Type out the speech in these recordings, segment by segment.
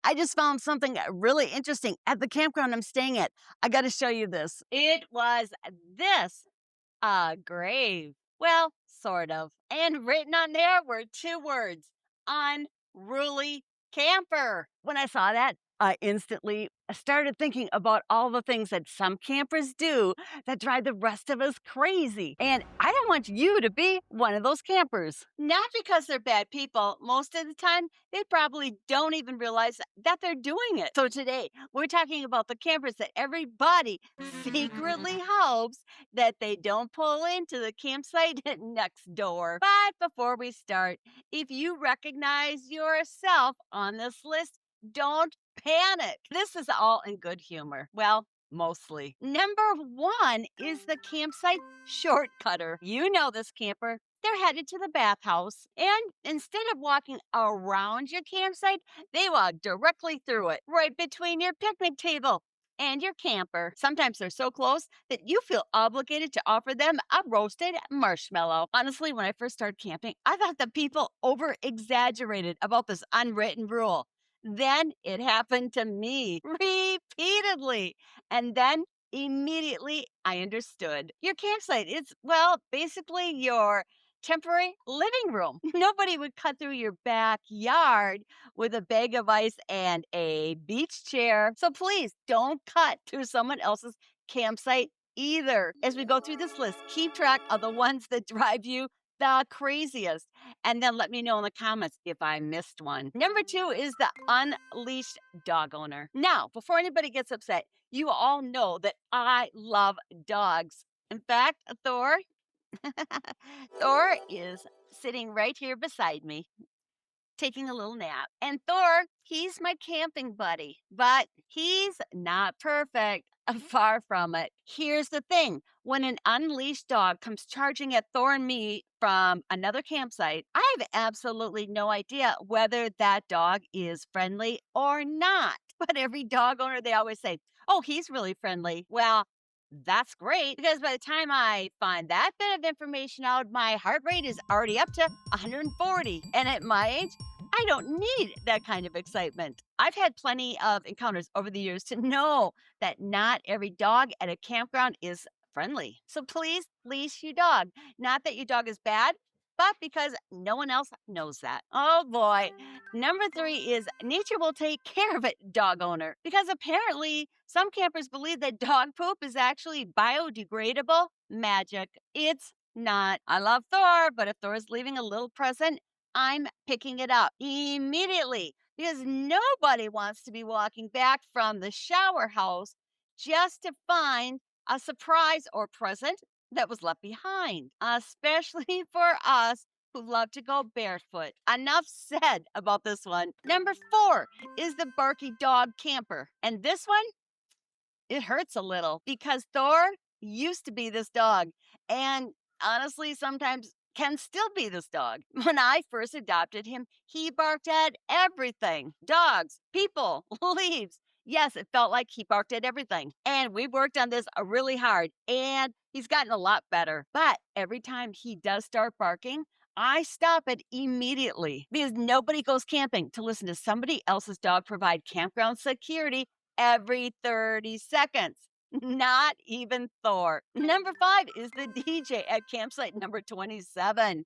I just found something really interesting at the campground I'm staying at. I got to show you this. It was this grave. Well, sort of. And written on there were two words: unruly camper. When I saw that, I instantly started thinking about all the things that some campers do that drive the rest of us crazy. And I don't want you to be one of those campers. Not because they're bad people. Most of the time, they probably don't even realize that they're doing it. So today, we're talking about the campers that everybody secretly hopes that they don't pull into the campsite next door. But before we start, if you recognize yourself on this list, don't panic. This is all in good humor. Well, mostly. Number one is the campsite shortcutter. You know this camper. They're headed to the bathhouse, and instead of walking around your campsite, they walk directly through it, right between your picnic table and your camper. Sometimes they're so close that you feel obligated to offer them a roasted marshmallow. Honestly, when I first started camping, I thought that people over exaggerated about this unwritten rule. Then it happened to me repeatedly. And then immediately I understood. Your campsite is, well, basically your temporary living room. Nobody would cut through your backyard with a bag of ice and a beach chair. So please don't cut through someone else's campsite either. As we go through this list, keep track of the ones that drive you the craziest. And then let me know in the comments if I missed one. Number two is the unleashed dog owner. Now, before anybody gets upset, you all know that I love dogs. In fact, Thor is sitting right here beside me, taking a little nap. And Thor, he's my camping buddy, but he's not perfect. Far from it. Here's the thing: when an unleashed dog comes charging at Thor and me from another campsite, I have absolutely no idea whether that dog is friendly or not. But every dog owner, they always say, oh, he's really friendly. Well, that's great, because by the time I find that bit of information out, my heart rate is already up to 140. And at my age, I don't need that kind of excitement. I've had plenty of encounters over the years to know that not every dog at a campground is friendly. So please leash your dog. Not that your dog is bad, but because no one else knows that. Oh boy. Number three is nature will take care of it, dog owner. Because apparently some campers believe that dog poop is actually biodegradable magic. It's not. I love Thor, but if Thor is leaving a little present, I'm picking it up immediately, because nobody wants to be walking back from the shower house just to find a surprise or present that was left behind, especially for us who love to go barefoot. Enough said about this one. Number four is the Barky Dog Camper. And this one, it hurts a little because Thor used to be this dog. And honestly, sometimes can still be this dog. When I first adopted him, he barked at everything: dogs, people, leaves. Yes, it felt like he barked at everything. And we worked on this really hard, and he's gotten a lot better. But every time he does start barking, I stop it immediately, because nobody goes camping to listen to somebody else's dog provide campground security every 30 seconds. Not even Thor. Number five is the DJ at campsite number 27.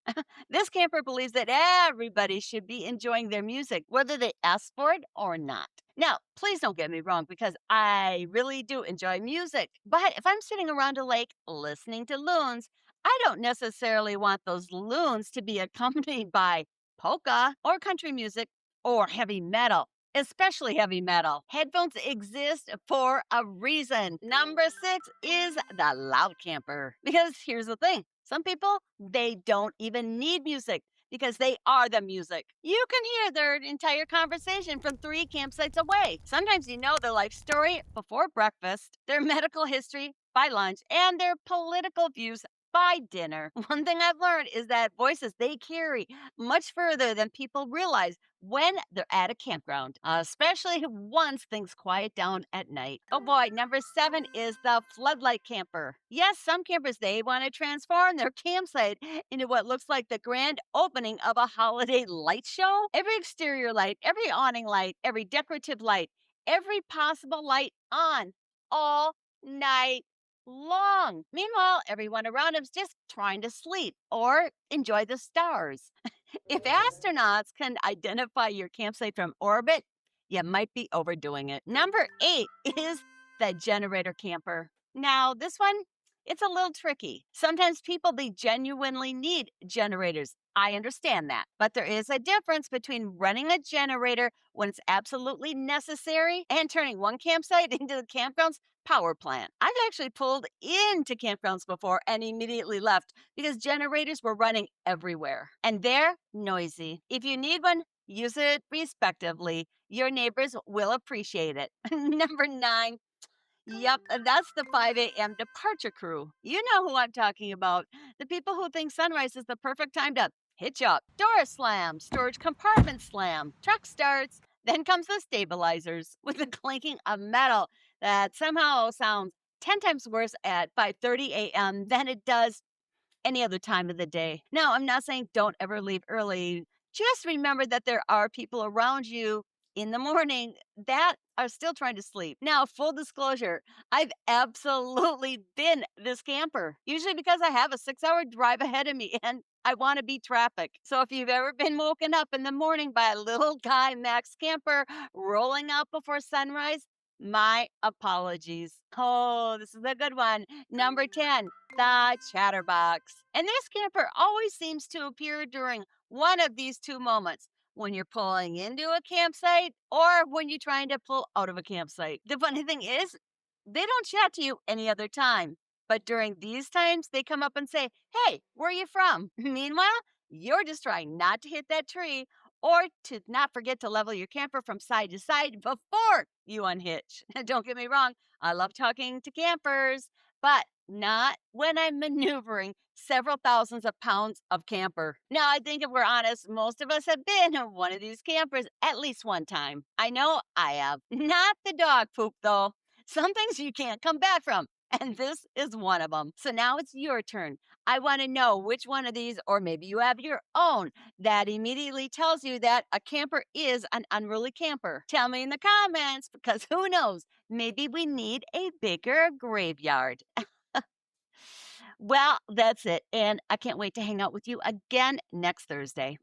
This camper believes that everybody should be enjoying their music, whether they ask for it or not. Now, please don't get me wrong, because I really do enjoy music. But if I'm sitting around a lake listening to loons, I don't necessarily want those loons to be accompanied by polka or country music or heavy metal. Especially heavy metal. Headphones exist for a reason. Number six is the loud camper. Because here's the thing: some people, they don't even need music, because they are the music. You can hear their entire conversation from 3 campsites away. Sometimes you know their life story before breakfast, their medical history by lunch, and their political views by dinner. One thing I've learned is that voices, they carry much further than people realize when they're at a campground, especially once things quiet down at night. Oh boy, number 7 is the floodlight camper. Yes, some campers, they want to transform their campsite into what looks like the grand opening of a holiday light show. Every exterior light, every awning light, every decorative light, every possible light on all night long. Meanwhile, everyone around him's just trying to sleep or enjoy the stars. If astronauts can identify your campsite from orbit, you might be overdoing it. Number 8 is the generator camper. Now, this one, it's a little tricky. Sometimes people, they genuinely need generators. I understand that. But there is a difference between running a generator when it's absolutely necessary and turning one campsite into the campground's power plant. I've actually pulled into campgrounds before and immediately left because generators were running everywhere and they're noisy. If you need one, use it respectively. Your neighbors will appreciate it. Number 9. Yep, that's the 5 a.m. departure crew. You know who I'm talking about. The people who think sunrise is the perfect time to hitch up. Door slam, storage compartment slam, truck starts. Then comes the stabilizers with the clinking of metal that somehow sounds 10 times worse at 5:30 a.m. than it does any other time of the day. Now, I'm not saying don't ever leave early. Just remember that there are people around you in the morning that are still trying to sleep. Now, full disclosure, I've absolutely been this camper, usually because I have a 6 hour drive ahead of me and I want to beat traffic. So if you've ever been woken up in the morning by a little guy, Max Camper, rolling out before sunrise, my apologies. Oh, this is a good one. Number 10, the Chatterbox. And this camper always seems to appear during one of these two moments when you're pulling into a campsite or when you're trying to pull out of a campsite. The funny thing is, they don't chat to you any other time. But during these times, they come up and say, "Hey, where are you from?" Meanwhile, you're just trying not to hit that tree or to not forget to level your camper from side to side before you unhitch. Don't get me wrong, I love talking to campers, but not when I'm maneuvering several thousands of pounds of camper. Now, I think if we're honest, most of us have been in one of these campers at least one time. I know I have. Not the dog poop, though. Some things you can't come back from. And this is one of them. So now it's your turn. I want to know which one of these, or maybe you have your own, that immediately tells you that a camper is an unruly camper. Tell me in the comments because who knows? Maybe we need a bigger graveyard. Well, that's it. And I can't wait to hang out with you again next Thursday.